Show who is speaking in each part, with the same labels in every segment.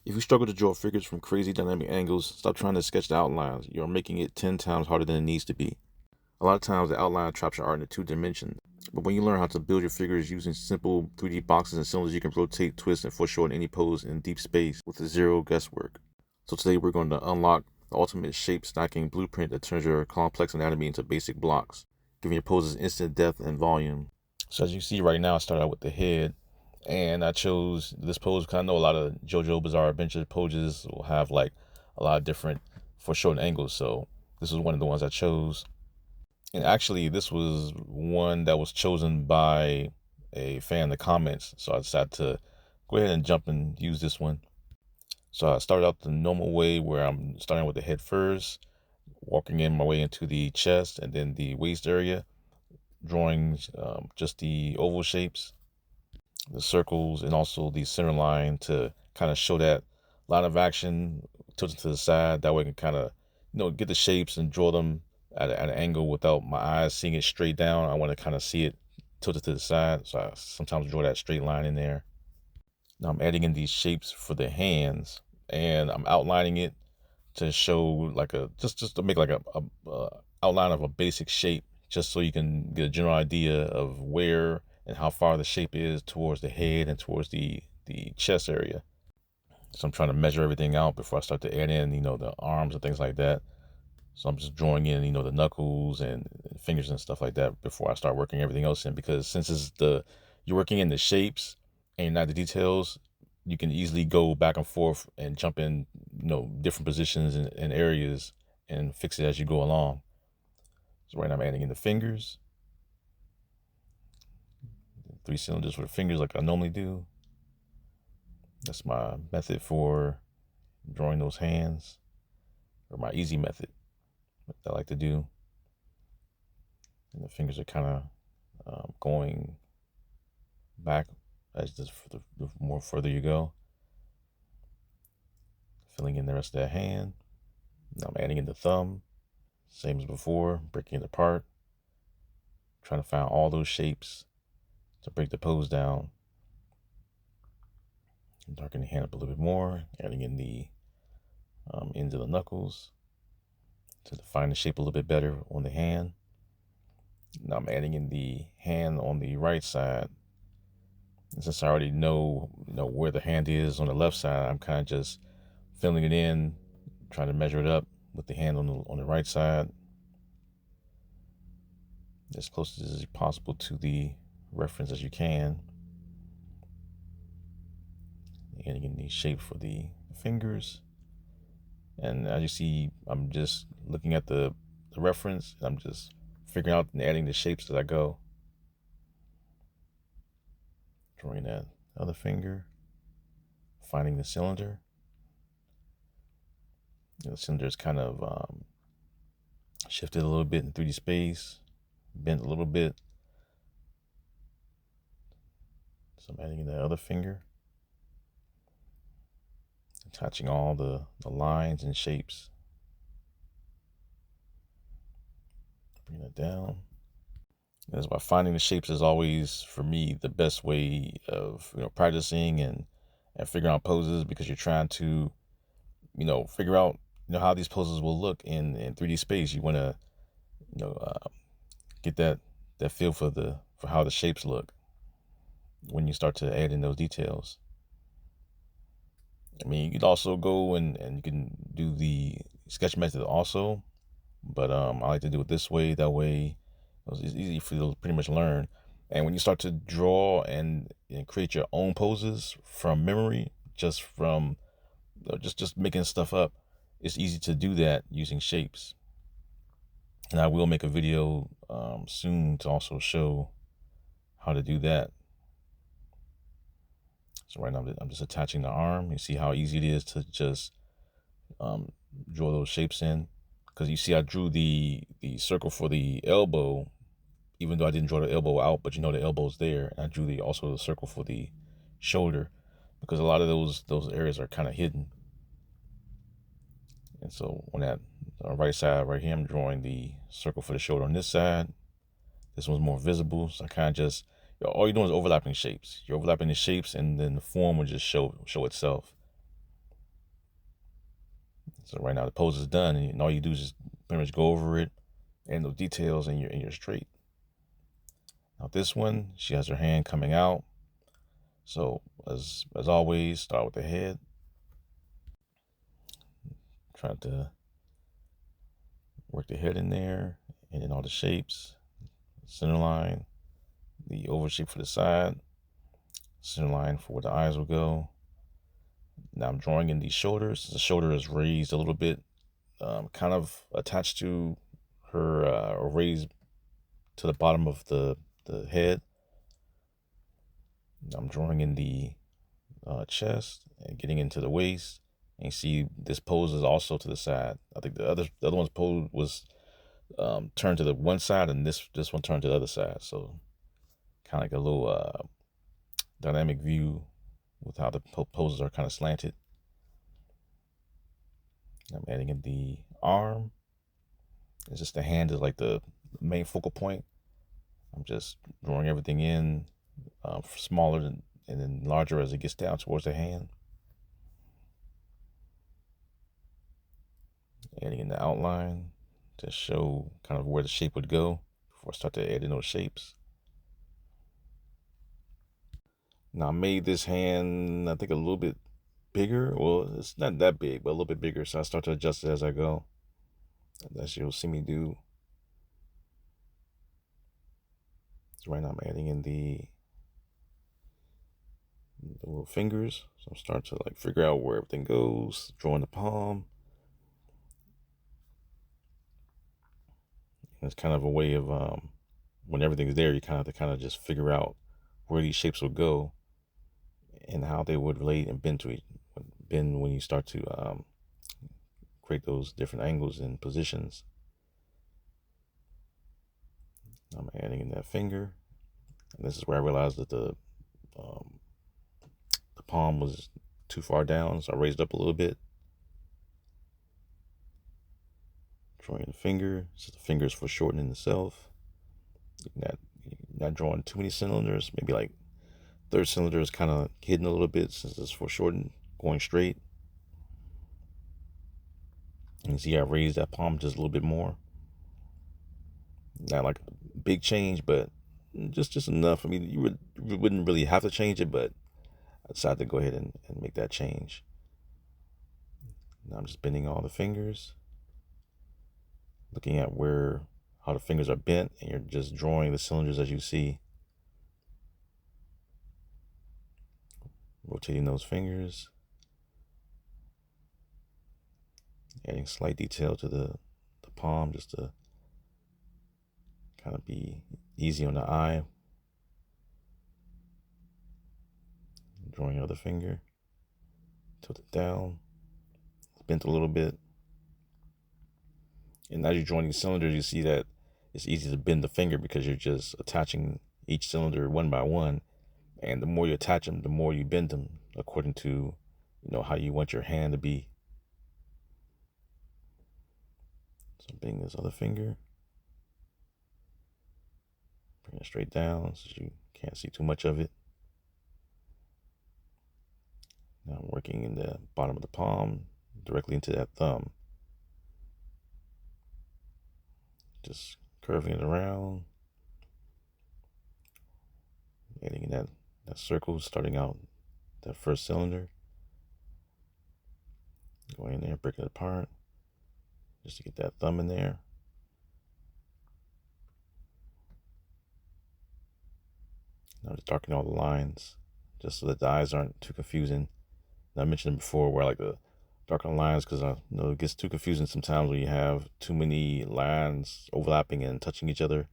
Speaker 1: If you struggle to draw figures from crazy dynamic angles, stop trying to sketch the outlines. You are making it 10 times harder than it needs to be. A lot of times the outline traps your art into 2 dimensions. But when you learn how to build your figures using simple 3D boxes and cylinders, you can rotate, twist, and foreshorten any pose in deep space with zero guesswork. So today we're going to unlock the ultimate shape stacking blueprint that turns your complex anatomy into basic blocks, giving your poses instant depth and volume. So as you see right now, I started out with the head, and I chose this pose because I know a lot of JoJo Bizarre Adventure poses will have like a lot of different foreshortened angles. So this is one of the ones I chose. And actually, this was one that was chosen by a fan in the comments. So I decided to go ahead and jump and use this one. So I started out the normal way where I'm starting with the head first, walking in my way into the chest and then the waist area, drawing just the oval shapes, the circles, and also the center line to kind of show that line of action tilted to the side. That way I can kind of, get the shapes and draw them at an angle without my eyes seeing it straight down. I want to kind of see it tilted to the side. So I sometimes draw that straight line in there. Now I'm adding in these shapes for the hands, and I'm outlining it to show like just to make like a outline of a basic shape, just so you can get a general idea of where and how far the shape is towards the head and towards the chest area. So I'm trying to measure everything out before I start to add in, the arms and things like that. So I'm just drawing in, the knuckles and fingers and stuff like that before I start working everything else in. Because since you're working in the shapes and not the details, you can easily go back and forth and jump in, different positions and areas and fix it as you go along. So right now I'm adding in the fingers, 3 cylinders for the fingers like I normally do. That's my method for drawing those hands, or my easy method that I like to do. And the fingers are kind of going back as the more further you go. Filling in the rest of that hand. Now I'm adding in the thumb, same as before, breaking it apart, trying to find all those shapes to break the pose down. Darken the hand up a little bit more, adding in the ends of the knuckles to define the shape a little bit better on the hand. Now I'm adding in the hand on the right side. And since I already know where the hand is on the left side, I'm kind of just filling it in, trying to measure it up with the hand on the right side, as close as possible to the reference as you can. Adding in the shape for the fingers. And as you see, I'm just looking at the reference, and I'm just figuring out and adding the shapes as I go. Drawing that other finger, finding the cylinder. The cylinder is kind of shifted a little bit in 3D space, bent a little bit. So I'm adding in the other finger, attaching all the lines and shapes. Bring that down. And that's why finding the shapes is always, for me, the best way of practicing and figuring out poses, because you're trying to figure out how these poses will look in 3D space. You want to get that feel for how the shapes look when you start to add in those details. I mean, you could also go and you can do the sketch method also, but I like to do it this way. That way it's easy for you to pretty much learn. And when you start to draw and create your own poses from memory, just from just making stuff up, it's easy to do that using shapes. And I will make a video soon to also show how to do that. So right now I'm just attaching the arm. You see how easy it is to just draw those shapes in. Because you see I drew the circle for the elbow, even though I didn't draw the elbow out, but the elbow's there. And I drew also the circle for the shoulder, because a lot of those areas are kind of hidden. And so on that right side right here, I'm drawing the circle for the shoulder on this side. This one's more visible, so I kind of just, all you're doing is overlapping shapes. You're overlapping the shapes, and then the form will just show itself. So right now the pose is done, and all you do is just pretty much go over it and those details, and you're straight. Now this one, she has her hand coming out. So as always, start with the head. Try to work the head in there, and then all the shapes, center line, the oval shape for the side, center line for where the eyes will go. Now I'm drawing in these shoulders. The shoulder is raised a little bit, kind of attached to her, or raised to the bottom of the head. Now I'm drawing in the chest and getting into the waist. And you see this pose is also to the side. I think the other one's pose was turned to the one side, and this one turned to the other side. So kind of like a little dynamic view with how the poses are kind of slanted. I'm adding in the arm. It's just the hand is like the main focal point. I'm just drawing everything in smaller and then larger as it gets down towards the hand. Adding in the outline to show kind of where the shape would go before I start to add in those shapes. Now I made this hand, I think, a little bit bigger. Well, it's not that big, but a little bit bigger. So I start to adjust it as I go. That's what you'll see me do. So right now I'm adding in the little fingers. So I'm starting to like figure out where everything goes, drawing the palm. And it's kind of a way of when everything's there, you kind of have to just figure out where these shapes will go and how they would relate and bend when you start to create those different angles and positions. I'm adding in that finger. And this is where I realized that the palm was too far down, so I raised up a little bit. Drawing the finger, so the finger is foreshortening itself. Not drawing too many cylinders, maybe like third cylinder is kind of hidden a little bit since it's foreshortened, going straight. And you see I raised that palm just a little bit more. Not like a big change, but just enough. I mean, you wouldn't really have to change it, but I decided to go ahead and make that change. Now I'm just bending all the fingers, looking at how the fingers are bent, and you're just drawing the cylinders as you see. Rotating those fingers, adding slight detail to the palm just to kind of be easy on the eye. Drawing another finger, tilt it down, bent a little bit. And as you're drawing these cylinders, you see that it's easy to bend the finger because you're just attaching each cylinder one by one. And the more you attach them, the more you bend them according to, how you want your hand to be. So I'm bending this other finger. Bring it straight down so you can't see too much of it. Now I'm working in the bottom of the palm directly into that thumb. Just curving it around. Adding in that circle, starting out that first cylinder. Going in there, breaking it apart. Just to get that thumb in there. Now just darken all the lines, just so that the eyes aren't too confusing. And I mentioned before where I like to darken lines because it gets too confusing sometimes when you have too many lines overlapping and touching each other.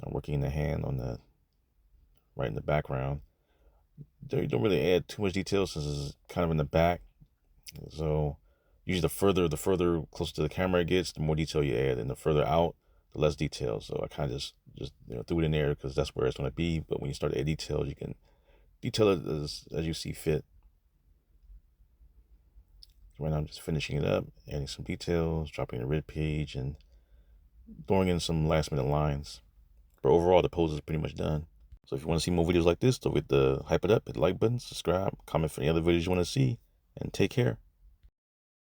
Speaker 1: I'm working the hand on that right in the background. You don't really add too much detail since it's kind of in the back. So usually the further closer to the camera it gets, the more detail you add, and the further out, the less detail. So I kind of just threw it in there because that's where it's going to be. But when you start to add details, you can detail it as you see fit. So right now I'm just finishing it up, adding some details, dropping the rib page, and throwing in some last minute lines. But overall, the pose is pretty much done. So if you want to see more videos like this, don't forget to hype it up, hit the like button, subscribe, comment for any other videos you want to see, and take care.